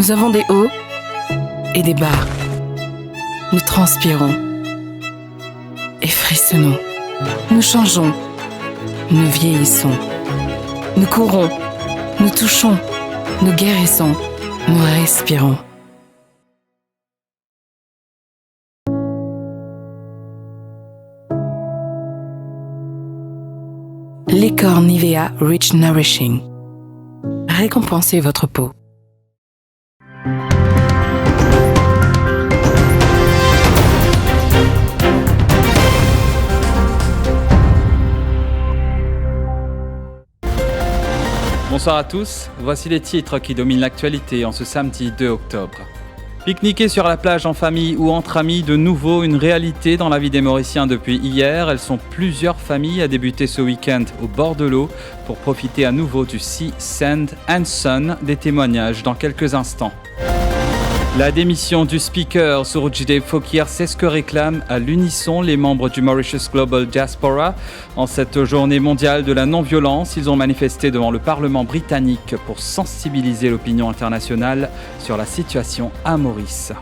Nous avons des hauts et des bas. Nous transpirons et frissonnons. Nous changeons, nous vieillissons. Nous courons, nous touchons, nous guérissons, nous respirons. Les corps Nivea Rich Nourishing. Récompensez votre peau. Bonsoir à tous, voici les titres qui dominent l'actualité en ce samedi 2 octobre. Pique-niquer sur la plage en famille ou entre amis, de nouveau une réalité dans la vie des Mauriciens depuis hier. Elles sont plusieurs familles à débuter ce week-end au bord de l'eau pour profiter à nouveau du Sea, Sand and Sun. Des témoignages dans quelques instants. La démission du speaker Surojdev Phokir, c'est ce que réclament à l'unisson les membres du Mauritius Global Diaspora. En cette journée mondiale de la non-violence, ils ont manifesté devant le Parlement britannique pour sensibiliser l'opinion internationale sur la situation à Maurice.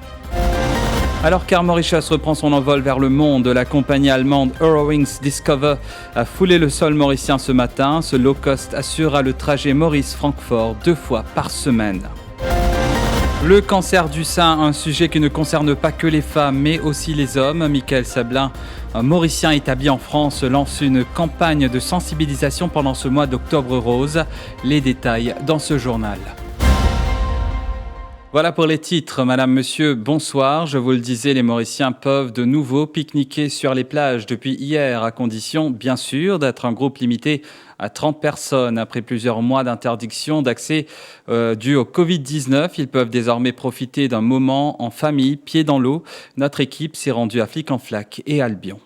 Alors qu'Air Mauritius reprend son envol vers le monde, la compagnie allemande Eurowings Discover a foulé le sol mauricien ce matin. Ce low-cost assurera le trajet Maurice-Francfort 2 fois par semaine. Le cancer du sein, un sujet qui ne concerne pas que les femmes, mais aussi les hommes. Michael Sablin, un Mauricien établi en France, lance une campagne de sensibilisation pendant ce mois d'octobre rose. Les détails dans ce journal. Voilà pour les titres. Madame, monsieur, bonsoir. Je vous le disais, les Mauriciens peuvent de nouveau pique-niquer sur les plages depuis hier, à condition, bien sûr, d'être un groupe limité à 30 personnes. Après plusieurs mois d'interdiction d'accès due au Covid-19, ils peuvent désormais profiter d'un moment en famille, pieds dans l'eau. Notre équipe s'est rendue à Flic-en-Flac et Albion.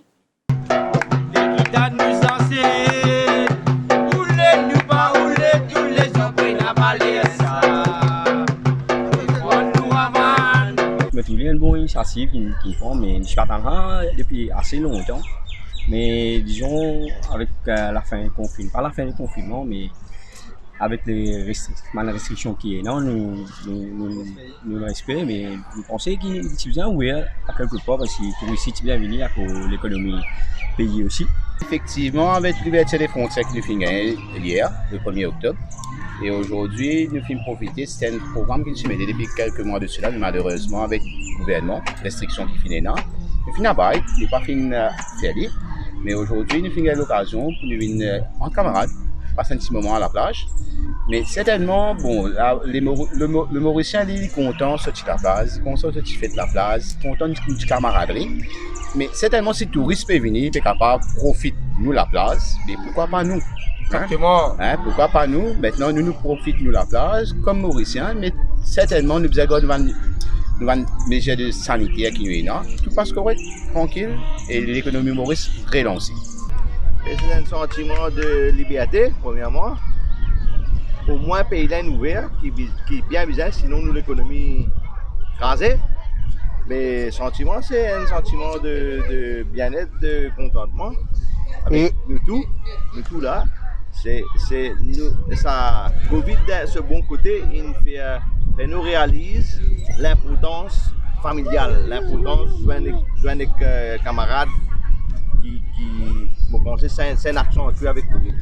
Une bonne initiative qu'ils font, mais je m'attends depuis assez longtemps. Mais disons, avec la fin du confinement, pas la fin du confinement, mais avec les restrictions qui est là, nous le respectons, mais nous pensons qu'il est bien ouvert à quelque part, parce que pour ici, c'est bien venu pour l'économie pays aussi. Effectivement, avec l'ouverture des frontières que nous finissons hier, le 1er octobre, et aujourd'hui, nous finissons profiter. C'est un programme qui nous met depuis quelques mois de cela, mais malheureusement, avec le gouvernement, restrictions qui finissent là, nous finissons à bail, nous n'avons pas fini à faire. Mais aujourd'hui, nous finissons l'occasion pour nous venir en camarade, passer un petit moment à la plage. Mais certainement, bon, le Mauricien il est content de sortir de la plage, content de faire de la plage, content de camaraderie. Mais certainement, si les touristes peuvent venir, ils sont capables de profiter de la plage, mais pourquoi pas nous? Exactement. Pourquoi pas nous? Maintenant, nous profitons de la plage comme Mauriciens, mais certainement, nous avons une mesure de sanitaire qui est là. Tout passe correct, tranquille, et l'économie Maurice relancée. C'est un sentiment de liberté, premièrement. Au moins, pays là ouvert, qui est bien bizarre, sinon nous l'économie rasée. Mais sentiment, c'est un sentiment de bien-être, de contentement. Avec nous tous là. C'est nous, ça, Covid, ce bon côté, il nous réalise l'importance familiale, l'importance de nos camarades qui vont penser c'est une action avec Covid.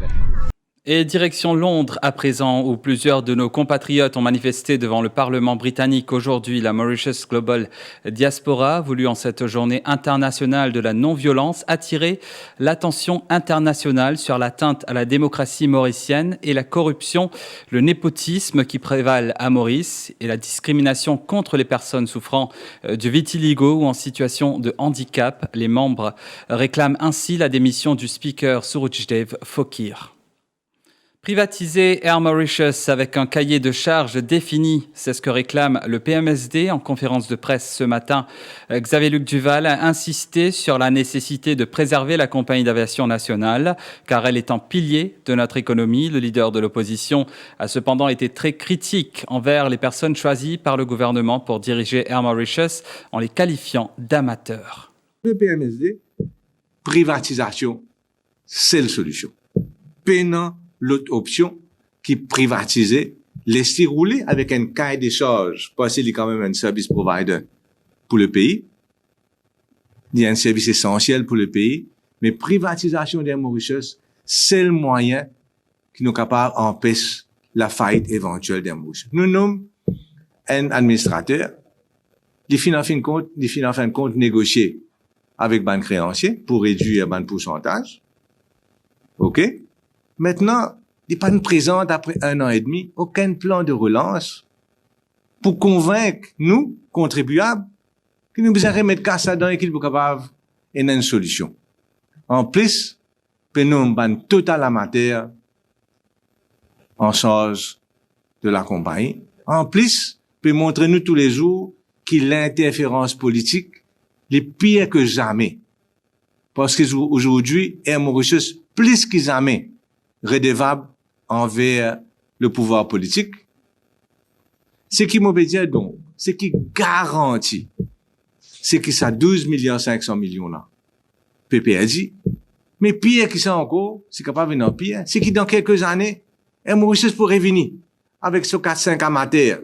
Et direction Londres à présent, où plusieurs de nos compatriotes ont manifesté devant le Parlement britannique aujourd'hui. La Mauritius Global Diaspora, voulue en cette journée internationale de la non-violence, attirer l'attention internationale sur l'atteinte à la démocratie mauricienne et la corruption, le népotisme qui prévalent à Maurice et la discrimination contre les personnes souffrant de vitiligo ou en situation de handicap. Les membres réclament ainsi la démission du speaker Surojdev Phokir. Privatiser Air Mauritius avec un cahier de charges défini, c'est ce que réclame le PMSD en conférence de presse ce matin. Xavier-Luc Duval a insisté sur la nécessité de préserver la compagnie d'aviation nationale, car elle est un pilier de notre économie. Le leader de l'opposition a cependant été très critique envers les personnes choisies par le gouvernement pour diriger Air Mauritius en les qualifiant d'amateurs. Le PMSD, privatisation, c'est la solution. Peinant l'autre option qui privatiser laisser rouler avec un cahier des charges, parce qu'il est quand même un service provider pour le pays. Il y a un service essentiel pour le pays, mais privatisation des Mauritius, c'est le moyen qui nous capable d'empêcher la faillite éventuelle des Mauritius. Nous nommons un administrateur, il finit en fin de compte négocier avec ban créancier pour réduire ban pourcentage. OK? Maintenant, il n'est pas nous présente après 1 an et demi aucun plan de relance pour convaincre nous, contribuables, que nous besoin remettre casse là-dedans et qu'il est capable et une solution. En plus, nous avons ban total amateur en charge de la compagnie. En plus, peut montrer nous tous les jours que l'interférence politique est pire que jamais. Parce qu'aujourd'hui, Air Mauritius, plus que jamais, redevable envers le pouvoir politique. Ce qui m'a dit donc, ce qui garantit, c'est que ça 12,5 millions là, peut perdre. Mais pire que ça encore, c'est capable de venir pire, c'est que dans quelques années, Air Mauritius pourrait venir avec ce 4-5 amateurs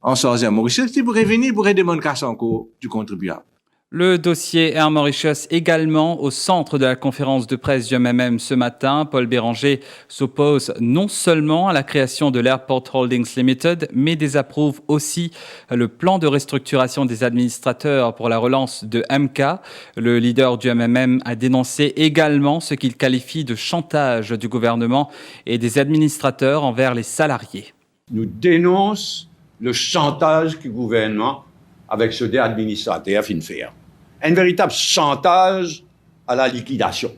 en charge Air Mauritius, il pourrait venir pour demander casse encore du contribuable. Le dossier Air Mauritius également au centre de la conférence de presse du MMM ce matin. Paul Béranger s'oppose non seulement à la création de l'Airport Holdings Limited, mais désapprouve aussi le plan de restructuration des administrateurs pour la relance de MK. Le leader du MMM a dénoncé également ce qu'il qualifie de chantage du gouvernement et des administrateurs envers les salariés. Nous dénonçons le chantage du gouvernement avec ce des administrateurs fin faire. Un véritable chantage à la liquidation.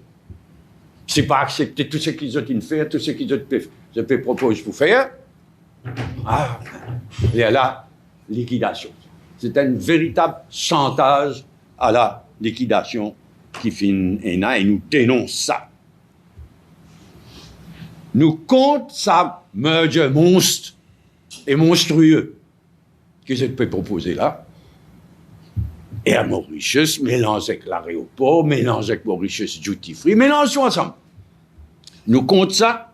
C'est pas accepter tout ce qu'ils ont fait, tout ce qu'ils ont proposé pour faire. Et la liquidation. C'est un véritable chantage à la liquidation qui fin et nous dénonçons ça. Nous comptons ça merger monstre et monstrueux que je peux proposer là. Air Mauritius, mélange avec l'aéroport, mélange avec Mauritius Duty Free, mélangeons ensemble. Nous comptons ça,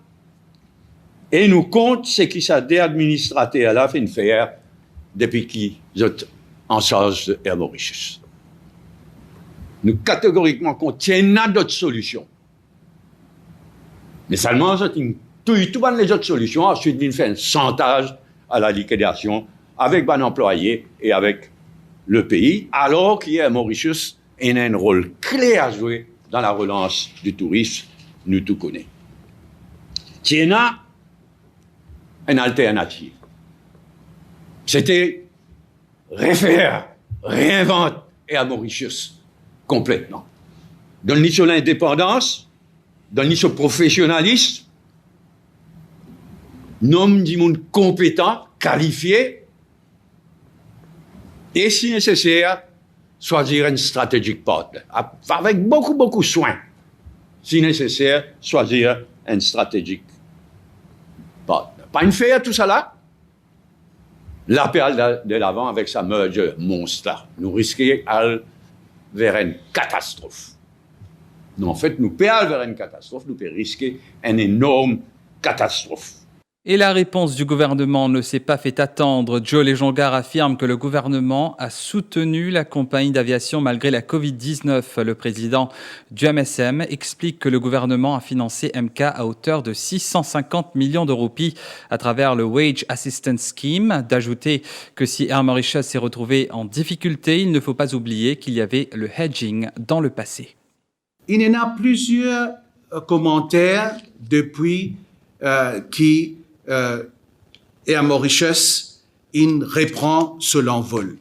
et nous comptons ce qui s'est des administrateurs là fait faire depuis qu'ils sont en charge de Air Mauritius. Nous catégoriquement contiennent d'autres solutions. Mais seulement, tout les autres solutions, ensuite, ils font un chantage à la liquidation avec un employé et avec le pays, alors qu'il y a Mauritius a un rôle clé à jouer dans la relance du tourisme, nous tout connaissons. Il y a une alternative. C'était refaire, réinventer Air Mauritius complètement. Donne-lui sur l'indépendance, donne-lui sur le professionnalisme, nomme du monde compétent, qualifié, et si nécessaire, choisir un strategic partner. Avec beaucoup de soin. Si nécessaire, choisir un strategic partner. Pas une faire tout ça là. L'appel de l'avant avec sa merger monstre. Nous risquons d'aller vers une catastrophe. En fait, nous perdons vers une catastrophe, nous pouvons risquer une énorme catastrophe. Et la réponse du gouvernement ne s'est pas fait attendre. Joe Lejongar affirme que le gouvernement a soutenu la compagnie d'aviation malgré la Covid-19. Le président du MSM explique que le gouvernement a financé MK à hauteur de 650 millions de roupies à travers le Wage Assistance Scheme. D'ajouter que si Air Mauritius s'est retrouvé en difficulté, il ne faut pas oublier qu'il y avait le hedging dans le passé. Il y en a plusieurs commentaires depuis qui Air Mauritius, il reprend ce l'envol.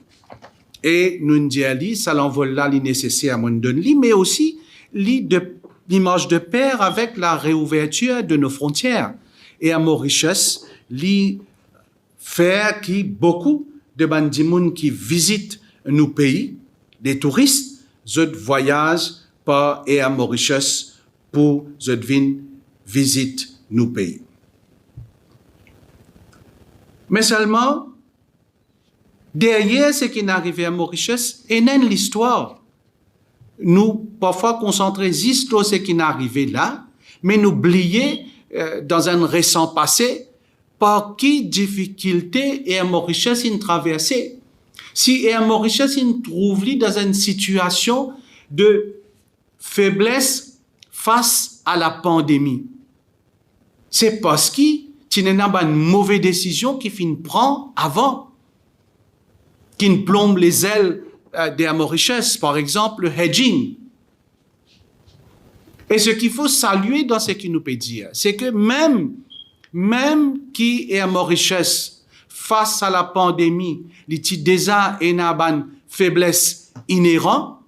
Et nous disons, ça l'envol là, il est nécessaire à mon donner, mais aussi l'image de pair avec la réouverture de nos frontières. Et Air Mauritius, il fait qui beaucoup de bandimouns qui visitent nos pays, des touristes, ils voyagent par Air Mauritius pour venir visiter nos pays. Mais seulement, derrière ce qui est arrivé à Mauritius, il y a l'histoire. Nous, parfois, concentrer juste sur ce qui est arrivé là, mais nous oublier, dans un récent passé, par qui difficulté Air Mauritius in traversé. Si Air Mauritius in trouve dans une situation de faiblesse face à la pandémie, c'est parce qu'il y a une mauvaise décision qui finit prend avant, qui ne plombe les ailes d'Air Mauritius, par exemple le hedging. Et ce qu'il faut saluer dans ce qu'il nous peut dire, c'est que même qui Air Mauritius, face à la pandémie, il y a déjà une faiblesse inhérente.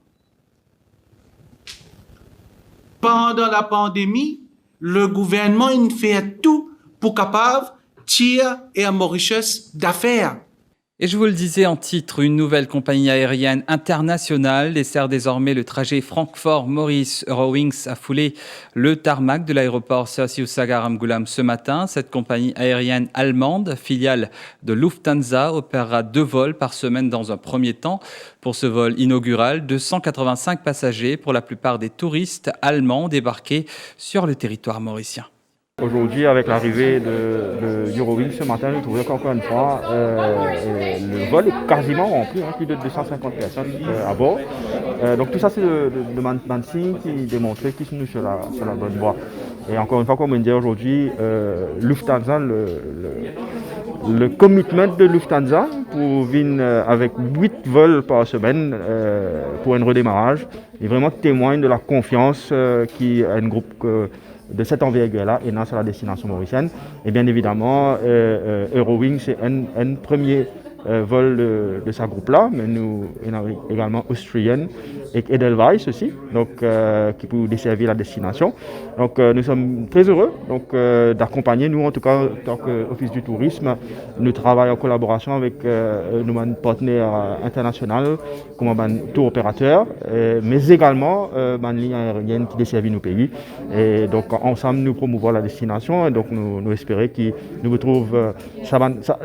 Pendant la pandémie, le gouvernement il fait tout pour capable tirer Air Mauritius d'affaires. Et je vous le disais en titre, une nouvelle compagnie aérienne internationale dessert désormais le trajet Francfort-Maurice. Eurowings a foulé le tarmac de l'aéroport Ceausescu-Garamgoulam ce matin. Cette compagnie aérienne allemande, filiale de Lufthansa, opérera 2 vols par semaine dans un premier temps. Pour ce vol inaugural, 285 passagers, pour la plupart des touristes allemands débarqués sur le territoire mauricien. Aujourd'hui, avec l'arrivée de Eurowings ce matin, nous trouvons qu'encore une fois, le vol est quasiment rempli, plus de 250 personnes à bord. Donc tout ça, c'est le signe qui démontrait qu'ils sont sur la bonne voie. Et encore une fois, comme on dit aujourd'hui, Lufthansa, le commitment de Lufthansa pour venir avec 8 vols par semaine pour un redémarrage est vraiment témoigne de la confiance qui a un groupe de cette envergure-là et sur la destination mauricienne. Et bien évidemment, Eurowings, c'est un premier vol de ce groupe-là, mais nous avons également Austrian et Edelweiss aussi, donc, qui peut desservir la destination. Donc nous sommes très heureux d'accompagner, nous en tout cas, en tant qu'Office du tourisme, nous travaillons en collaboration avec nos partenaires internationaux, comme un tour opérateur, mais également une ligne aérienne qui desservit nos pays. Et donc ensemble, nous promouvons la destination et donc nous espérons qu'ils nous retrouvent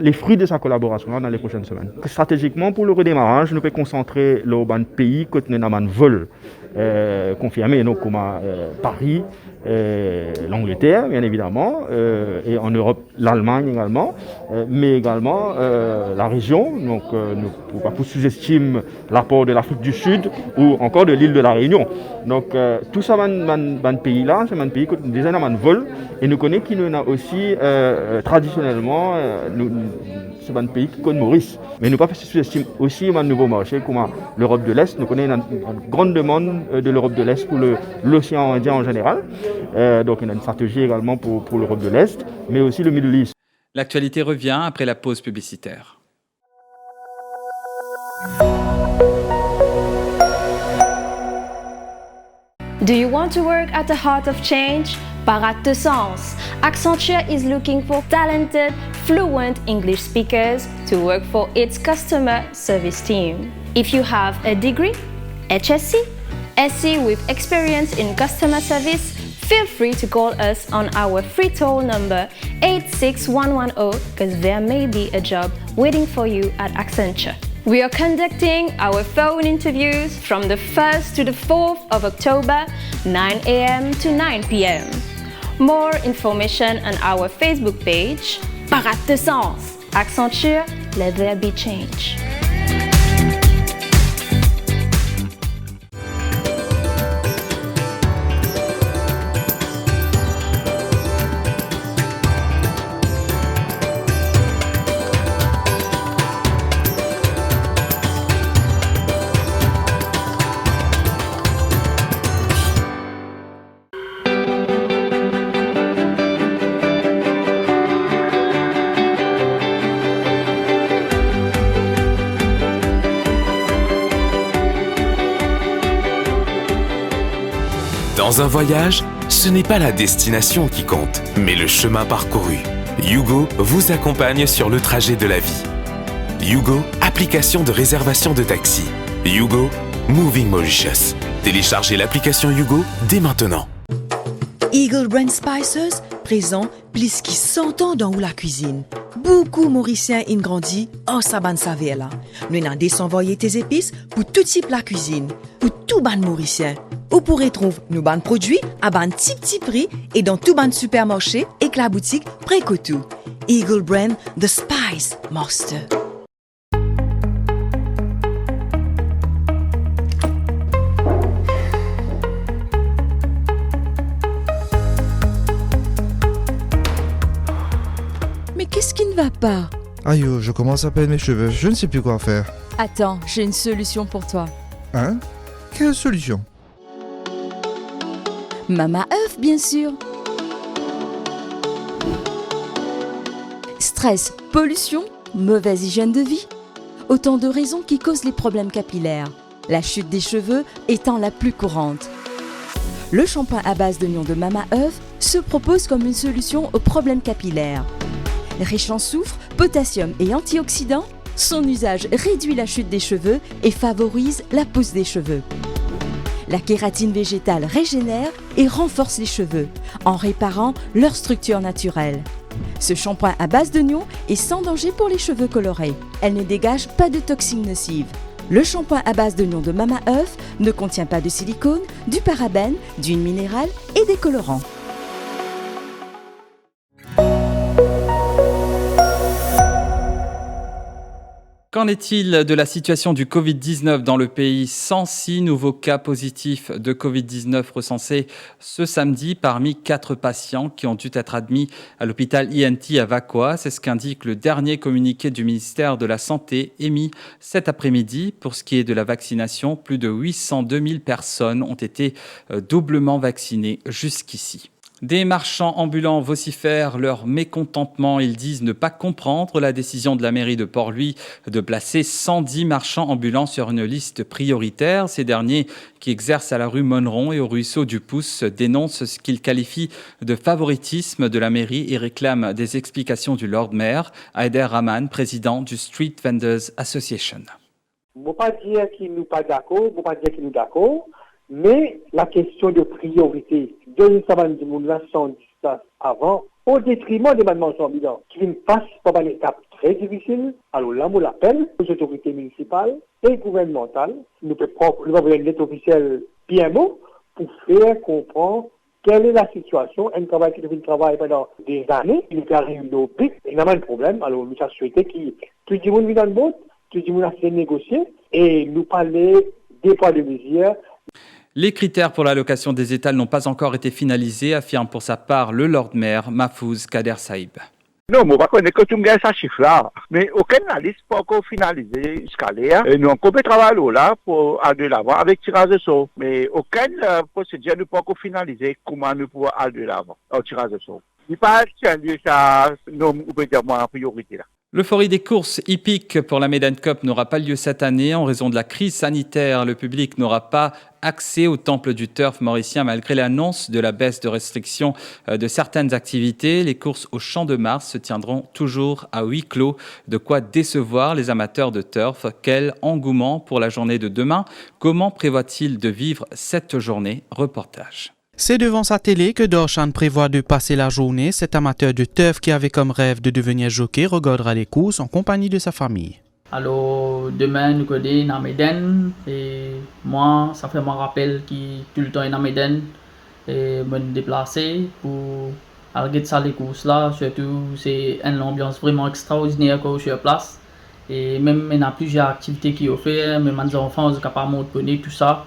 les fruits de sa collaboration dans les prochaines semaines. Stratégiquement, pour le redémarrage, nous pouvons concentrer le pays que nous avons un vol confirmé, donc comme Paris, l'Angleterre, bien évidemment, et en Europe, l'Allemagne également, mais également la région. Donc, nous ne pouvons pas sous-estimer l'apport de l'Afrique du Sud ou encore de l'île de la Réunion. Donc, tout ça, dans pays-là, c'est un pays que nous déjà un vol, et nous connaissons qu'il y a aussi traditionnellement, c'est un pays qui connaît Maurice. Mais nous ne pouvons pas sous-estimer aussi un nouveau marché comme l'Europe de l'Est. Nous connaissons une grande demande de l'Europe de l'Est pour l'océan Indien en général. Donc il y a une stratégie également pour l'Europe de l'Est, mais aussi le Middle East. L'actualité revient après la pause publicitaire. Do you want to work at the heart of change? Pas rate de sens. Accenture is looking for talented, fluent English speakers to work for its customer service team. If you have a degree, HSC, SC with experience in customer service, feel free to call us on our free toll number 86110 because there may be a job waiting for you at Accenture. We are conducting our phone interviews from the 1st to the 4th of October, 9 a.m. to 9 p.m. More information on our Facebook page. Pas rate de sens. Accenture, let there be change. Dans un voyage, ce n'est pas la destination qui compte, mais le chemin parcouru. Yugo vous accompagne sur le trajet de la vie. Yugo, application de réservation de taxi. Yugo, Moving Mauritius. Téléchargez l'application Yugo dès maintenant. Eagle Brand Spices présent plus qui 100 ans dans la cuisine. Beaucoup Mauriciens ont grandi en saban saveur là. Nous avons désenvoyé tes épices pour tout type la cuisine, pour tout ban Mauricien. Vous pourrez trouver nos ban produits à ban petit prix et dans tout ban supermarché et que la boutique Précotou. Eagle Brand The Spice Master. Mais qu'est-ce qui ne va pas? Aïe, je commence à perdre mes cheveux, je ne sais plus quoi faire. Attends, j'ai une solution pour toi. Hein? Quelle solution? Mama Earth, bien sûr. Stress, pollution, mauvaise hygiène de vie. Autant de raisons qui causent les problèmes capillaires. La chute des cheveux étant la plus courante. Le shampoing à base d'oignon de Mama Earth se propose comme une solution aux problèmes capillaires. Riche en soufre, potassium et antioxydants, son usage réduit la chute des cheveux et favorise la pousse des cheveux. La kératine végétale régénère et renforce les cheveux en réparant leur structure naturelle. Ce shampoing à base d'oignon est sans danger pour les cheveux colorés. Elle ne dégage pas de toxines nocives. Le shampoing à base d'oignon de Mama Earth ne contient pas de silicone, du parabène, d'huile minérale et des colorants. Qu'en est-il de la situation du Covid-19 dans le pays? 106 nouveaux cas positifs de Covid-19 recensés ce samedi parmi 4 patients qui ont dû être admis à l'hôpital INT à Vacoas. C'est ce qu'indique le dernier communiqué du ministère de la Santé émis cet après-midi. Pour ce qui est de la vaccination, plus de 802 000 personnes ont été doublement vaccinées jusqu'ici. Des marchands ambulants vocifèrent leur mécontentement. Ils disent ne pas comprendre la décision de la mairie de Port-Louis de placer 110 marchands ambulants sur une liste prioritaire. Ces derniers, qui exercent à la rue Monneron et au ruisseau du Pouce, dénoncent ce qu'ils qualifient de favoritisme de la mairie et réclament des explications du Lord Mayor, Haider Rahman, président du Street Vendors Association. Je ne veux pas dire qu'ils ne sont pas d'accord, je ne veux pas dire qu'ils sont d'accord, mais la question de priorité de l'Instaban du monde sans distance avant, au détriment des marchands ambulants, qui passent par une étape très difficile. Alors là, on l'appelle aux autorités municipales et gouvernementales. Nous avons une lettre officielle PMO pour faire comprendre quelle est la situation. Un travail qui devait travailler pendant des années, il arrive au pic, il n'y a pas de problème. Alors nous avons souhaité que tout le monde vienne dans le bout, tout le monde a fait négocier et nous parler des poids de mesures. Les critères pour l'allocation des étals n'ont pas encore été finalisés, affirme pour sa part le Lord Mayor Mahfouz Kader Saïb. Non, je ne connais que tout le monde ce chiffre-là. Mais aucune analyse n'est encore finalisée jusqu'à là. Nous avons compris travail là pour aller de l'avant avec tirage de sort. Mais aucune procédure n'est pas encore finalisée. Comment nous pouvons aller de l'avant au tirage de sort. Il n'y a pas de ça, nous, on peut dire en priorité là. L'euphorie des courses hippiques pour la Maiden Cup n'aura pas lieu cette année en raison de la crise sanitaire. Le public n'aura pas accès au temple du turf mauricien malgré l'annonce de la baisse de restrictions de certaines activités. Les courses au Champ de Mars se tiendront toujours à huis clos, de quoi décevoir les amateurs de turf. Quel engouement pour la journée de demain? Comment prévoit-il de vivre cette journée? Reportage. C'est devant sa télé que Dorshan prévoit de passer la journée. Cet amateur de turf qui avait comme rêve de devenir jockey regardera les courses en compagnie de sa famille. Alors demain nous connaissons dans Méden et moi ça fait mon rappel qui tout le temps est dans Méden et me déplacer pour aller ça les courses là. Surtout c'est une ambiance vraiment extraordinaire quand je suis à place et même il y a plusieurs activités qui offrent, même les enfants sont capables de connaître tout ça.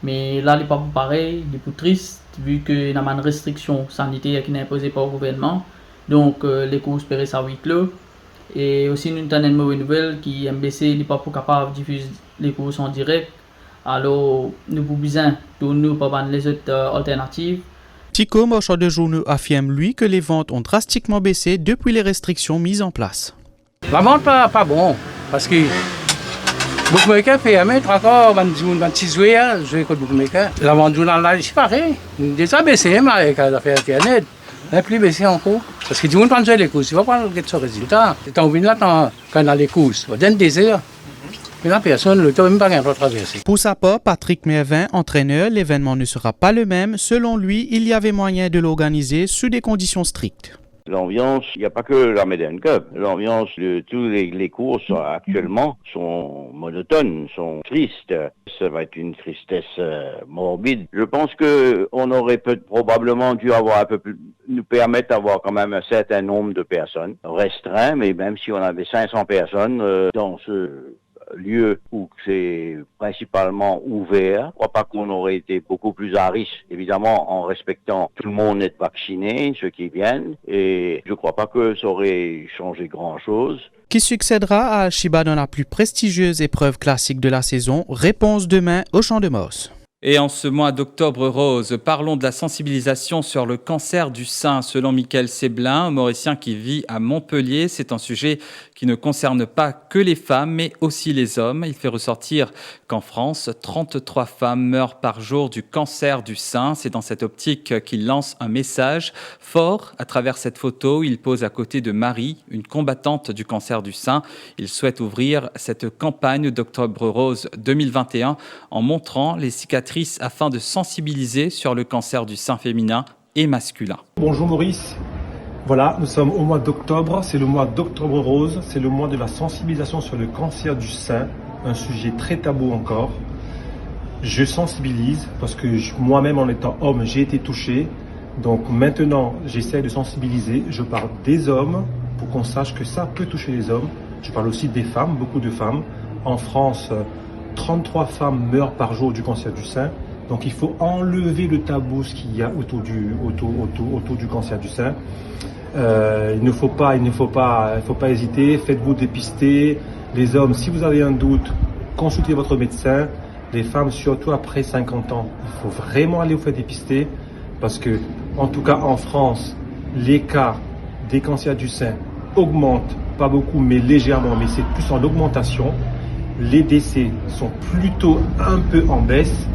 Mais là, il n'est pas pareil, il est plus triste, vu qu'il y a une restriction sanitaire qui n'est imposée par le gouvernement. Donc, les courses périssent à huis clos. Et aussi, nous avons une mauvaise nouvelle qui MBC n'est pas capable de diffuser les courses en direct. Alors, nous avons besoin de nous pour les autres alternatives. Tico, marchand de journaux, affirme lui que les ventes ont drastiquement baissé depuis les restrictions mises en place. La vente pas bon, parce que Bookmaker fermé, encore 26 juillet, je vais Bookmaker. La vente journal là, c'est pareil. Déjà baissé, mais avec l'affaire Internet. Elle plus baissé encore. Parce que tout le monde prend les courses, il va prendre ce résultat. C'est en là quand on a les courses, on donne des heures. Mais la personne, le temps même pas qu'un traverser. Pour sa part, Patrick Mervin, entraîneur, l'événement ne sera pas le même. Selon lui, il y avait moyen de l'organiser sous des conditions strictes. L'ambiance, il n'y a pas que la Médène Cup. L'ambiance de tous les courses actuellement sont monotones, sont tristes. Ça va être une tristesse morbide. Je pense que on aurait probablement dû avoir un peu plus, nous permettre d'avoir quand même un certain nombre de personnes, restreint, mais même si on avait 500 personnes dans ce lieu où c'est principalement ouvert, je crois pas qu'on aurait été beaucoup plus à risque, évidemment en respectant tout le monde est vacciné, ceux qui viennent, et je crois pas que ça aurait changé grand-chose. Qui succédera à Al-Shiba dans la plus prestigieuse épreuve classique de la saison? Réponse demain au Champ de Mars. Et en ce mois d'octobre rose, parlons de la sensibilisation sur le cancer du sein. Selon Michael Seblin, mauricien qui vit à Montpellier, c'est un sujet qui ne concerne pas que les femmes, mais aussi les hommes. Il fait ressortir qu'en France, 33 femmes meurent par jour du cancer du sein. C'est dans cette optique qu'il lance un message fort. À travers cette photo, il pose à côté de Marie, une combattante du cancer du sein. Il souhaite ouvrir cette campagne d'Octobre Rose 2021 en montrant les cicatrices afin de sensibiliser sur le cancer du sein féminin et masculin. Bonjour Maurice, voilà, nous sommes au mois d'octobre, c'est le mois d'Octobre Rose, c'est le mois de la sensibilisation sur le cancer du sein, un sujet très tabou encore. Je sensibilise parce que moi-même en étant homme, j'ai été touché, donc maintenant j'essaie de sensibiliser, je parle des hommes pour qu'on sache que ça peut toucher les hommes, je parle aussi des femmes, beaucoup de femmes. En France, 33 femmes meurent par jour du cancer du sein. Donc il faut enlever le tabou qu'il y a autour du cancer du sein. Il ne faut pas hésiter, faites-vous dépister. Les hommes, si vous avez un doute, consultez votre médecin. Les femmes, surtout après 50 ans, il faut vraiment aller vous faire dépister parce que, en tout cas en France, les cas des cancers du sein augmentent, pas beaucoup mais légèrement, mais c'est plus en augmentation. Les décès sont plutôt un peu en baisse,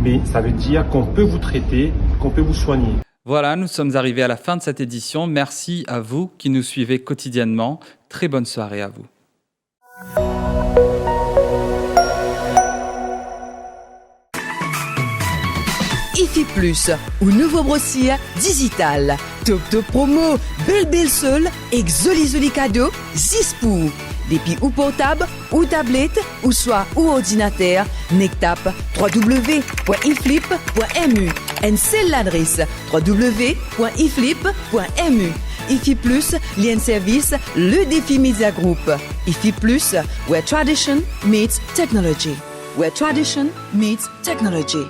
mais ça veut dire qu'on peut vous traiter, qu'on peut vous soigner. Voilà, nous sommes arrivés à la fin de cette édition. Merci à vous qui nous suivez quotidiennement. Très bonne soirée à vous. IFI Plus, ou nouveau brossier digital. Top top promo, belle seule, exoli cadeau, zispou. Depuis ou portable, ou tablette, ou soit ou ordinateur, nectap www.iflip.mu. Et c'est l'adresse www.iflip.mu. IFI Plus, lien service, le défi Media Group. IFI Plus, where tradition meets technology. Where tradition meets technology.